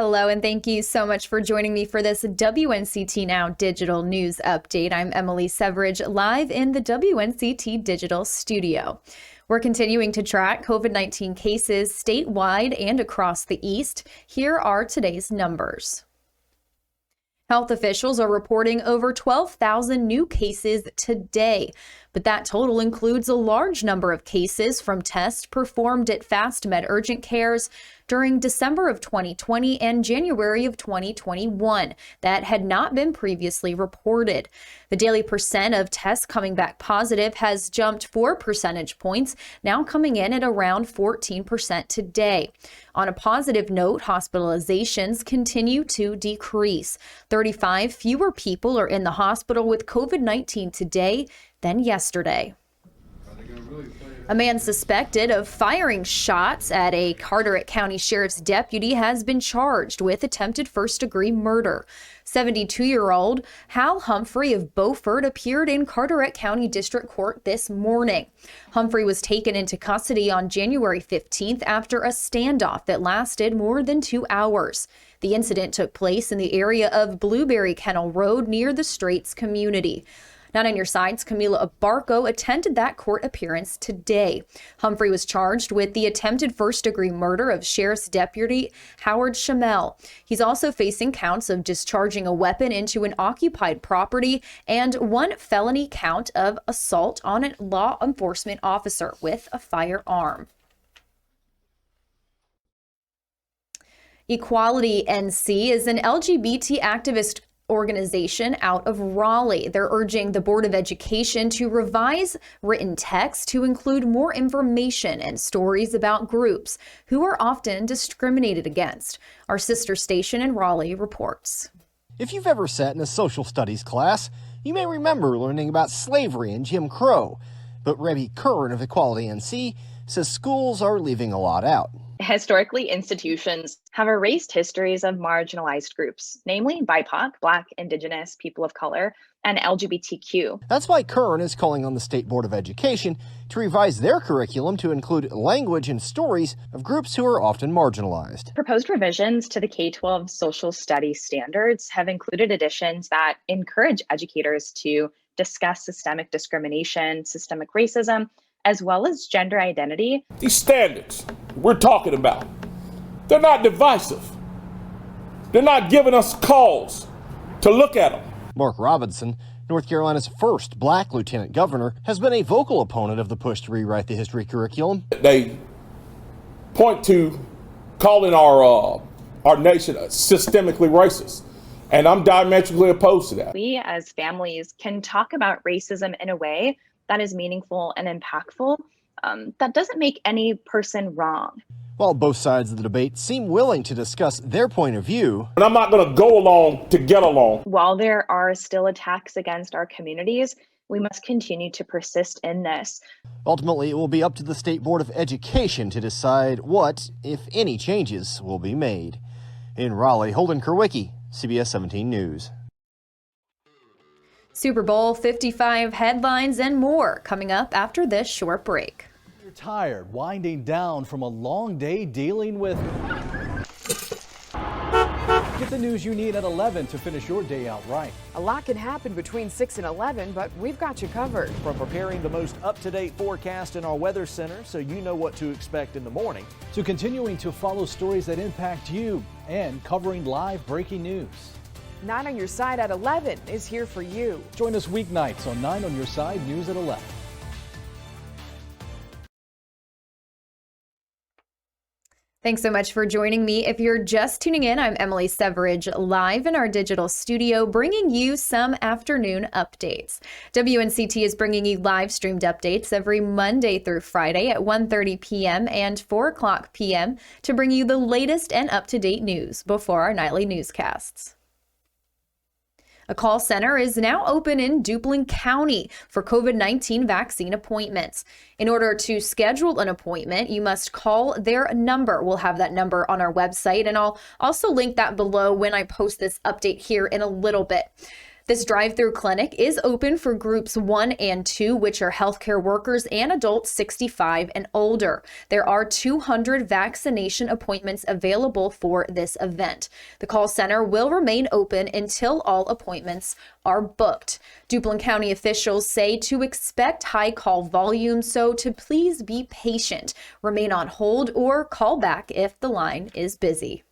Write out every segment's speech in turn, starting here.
Hello, and thank you so much for joining me for this WNCT Now digital news update. I'm Emily Severidge, live in the WNCT digital studio. We're continuing to track COVID-19 cases statewide and across the East. Here are today's numbers. Health officials are reporting over 12,000 new cases today, but that total includes a large number of cases from tests performed at Fast Med Urgent Cares during December of 2020 and January of 2021 that had not been previously reported. The daily percent of tests coming back positive has jumped 4 percentage points, now coming in at around 14% today. On a positive note, hospitalizations continue to decrease. 35 fewer people are in the hospital with COVID-19 today than yesterday. A man suspected of firing shots at a Carteret County Sheriff's deputy has been charged with attempted first-degree murder. 72-year-old Hal Humphrey of Beaufort appeared in Carteret County District Court this morning. Humphrey was taken into custody on January 15th after a standoff that lasted more than 2 hours. The incident took place in the area of Blueberry Kennel Road near the Straits community. Not on your sides, Camila Abarco attended that court appearance today. Humphrey was charged with the attempted first-degree murder of Sheriff's Deputy Howard Shamel. He's also facing counts of discharging a weapon into an occupied property and one felony count of assault on a law enforcement officer with a firearm. Equality NC is an LGBT activist organization out of Raleigh. They're urging the Board of Education to revise written text to include more information and stories about groups who are often discriminated against. Our sister station in Raleigh reports. If you've ever sat in a social studies class, you may remember learning about slavery and Jim Crow. But Rebbe Curran of Equality NC says schools are leaving a lot out. Historically, institutions have erased histories of marginalized groups, namely BIPOC, Black, Indigenous, people of color, and LGBTQ. That's why Curran is calling on the State Board of Education to revise their curriculum to include language and stories of groups who are often marginalized. Proposed revisions to the K-12 social studies standards have included additions that encourage educators to discuss systemic discrimination, systemic racism, as well as gender identity. These standards we're talking about, they're not divisive. They're not giving us cause to look at them. Mark Robinson, North Carolina's first Black lieutenant governor, has been a vocal opponent of the push to rewrite the history curriculum. They point to calling our nation systemically racist, and I'm diametrically opposed to that. We as families can talk about racism in a way that is meaningful and impactful, that doesn't make any person wrong. While both sides of the debate seem willing to discuss their point of view, and I'm not going to go along to get along. While there are still attacks against our communities, we must continue to persist in this. Ultimately, it will be up to the State Board of Education to decide what, if any, changes will be made. In Raleigh, Holden Kerwicki, CBS 17 News. Super Bowl 55 headlines and more coming up after this short break. You're tired, winding down from a long day dealing with... Get the news you need at 11 to finish your day out right. A lot can happen between 6 and 11, but we've got you covered. From preparing the most up-to-date forecast in our weather center so you know what to expect in the morning, to continuing to follow stories that impact you and covering live breaking news. 9 on Your Side at 11 is here for you. Join us weeknights on 9 on Your Side News at 11. Thanks so much for joining me. If you're just tuning in, I'm Emily Severidge, live in our digital studio, bringing you some afternoon updates. WNCT is bringing you live streamed updates every Monday through Friday at 1:30 p.m. and 4 o'clock p.m. to bring you the latest and up-to-date news before our nightly newscasts. A call center is now open in Duplin County for COVID-19 vaccine appointments. In order to schedule an appointment, you must call their number. We'll have that number on our website, and I'll also link that below when I post this update here in a little bit. This drive-through clinic is open for groups 1 and 2, which are healthcare workers and adults 65 and older. There are 200 vaccination appointments available for this event. The call center will remain open until all appointments are booked. Duplin County officials say to expect high call volume, so to please be patient, remain on hold, or call back if the line is busy.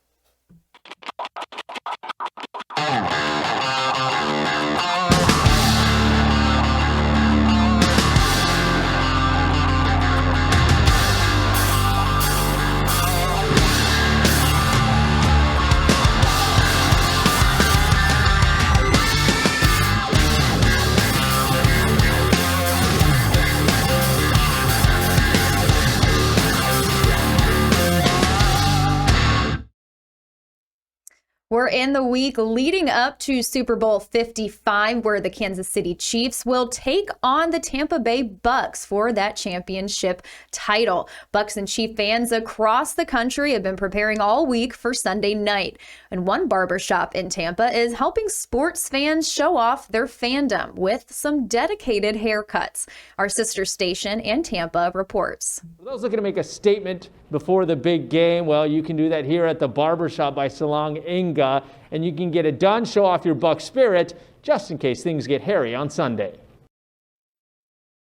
We're in the week leading up to Super Bowl 55, where the Kansas City Chiefs will take on the Tampa Bay Bucks for that championship title. Bucks and Chief fans across the country have been preparing all week for Sunday night. And one barbershop in Tampa is helping sports fans show off their fandom with some dedicated haircuts. Our sister station in Tampa reports. For those looking to make a statement before the big game, well, you can do that here at the Barbershop by Salong Inga, and you can get it done, show off your Buck spirit, just in case things get hairy on Sunday.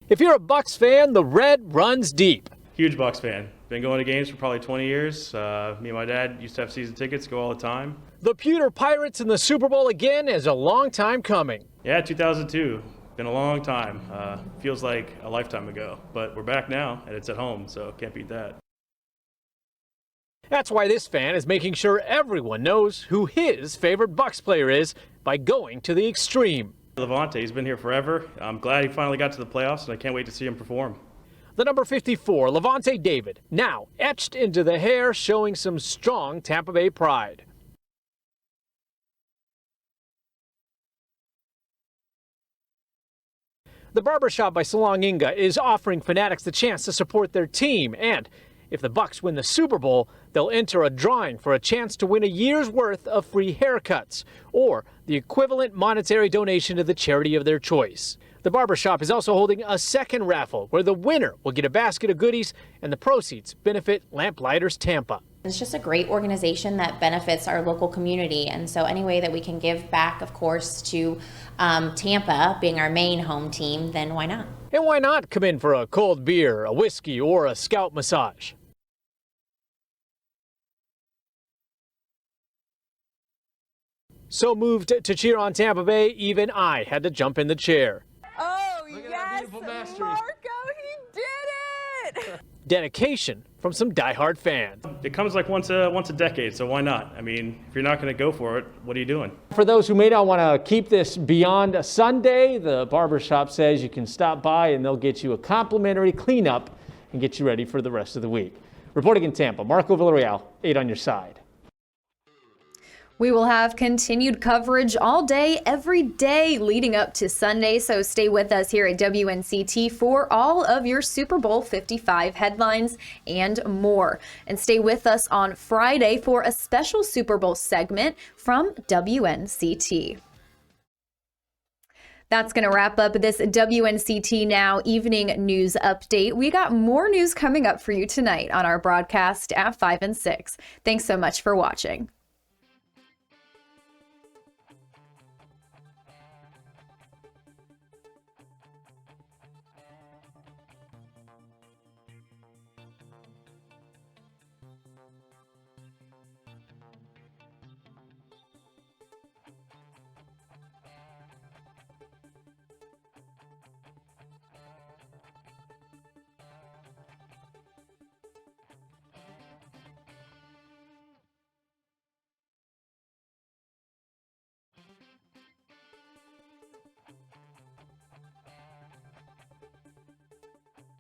If you're a Bucks fan, the red runs deep. Huge Bucks fan. Been going to games for probably 20 years. Me and my dad used to have season tickets, go all the time. The Pewter Pirates in the Super Bowl again is a long time coming. Yeah, 2002. Been a long time. Feels like a lifetime ago. But we're back now, and it's at home, so can't beat that. That's why this fan is making sure everyone knows who his favorite Bucks player is by going to the extreme. Levante, he's been here forever. I'm glad he finally got to the playoffs, and I can't wait to see him perform. The number 54, Levante David, now etched into the hair, showing some strong Tampa Bay pride. The Barbershop by Salong Inga is offering fanatics the chance to support their team, and if the Bucks win the Super Bowl, they'll enter a drawing for a chance to win a year's worth of free haircuts or the equivalent monetary donation to the charity of their choice. The Barbershop is also holding a second raffle where the winner will get a basket of goodies and the proceeds benefit Lamplighters Tampa. It's just a great organization that benefits our local community, and so any way that we can give back, of course, to Tampa being our main home team, then why not? And why not come in for a cold beer, a whiskey, or a scalp massage? So moved to cheer on Tampa Bay, even I had to jump in the chair. Oh, yes, Marco, he did it! Dedication from some diehard fans. It comes like once a decade, so why not? I mean, if you're not going to go for it, what are you doing? For those who may not want to keep this beyond a Sunday, the Barbershop says you can stop by and they'll get you a complimentary cleanup and get you ready for the rest of the week. Reporting in Tampa, Marco Villarreal, 8 on your side. We will have continued coverage all day, every day leading up to Sunday, so stay with us here at WNCT for all of your Super Bowl 55 headlines and more. And stay with us on Friday for a special Super Bowl segment from WNCT. That's going to wrap up this WNCT Now Evening News Update. We got more news coming up for you tonight on our broadcast at 5 and 6. Thanks so much for watching.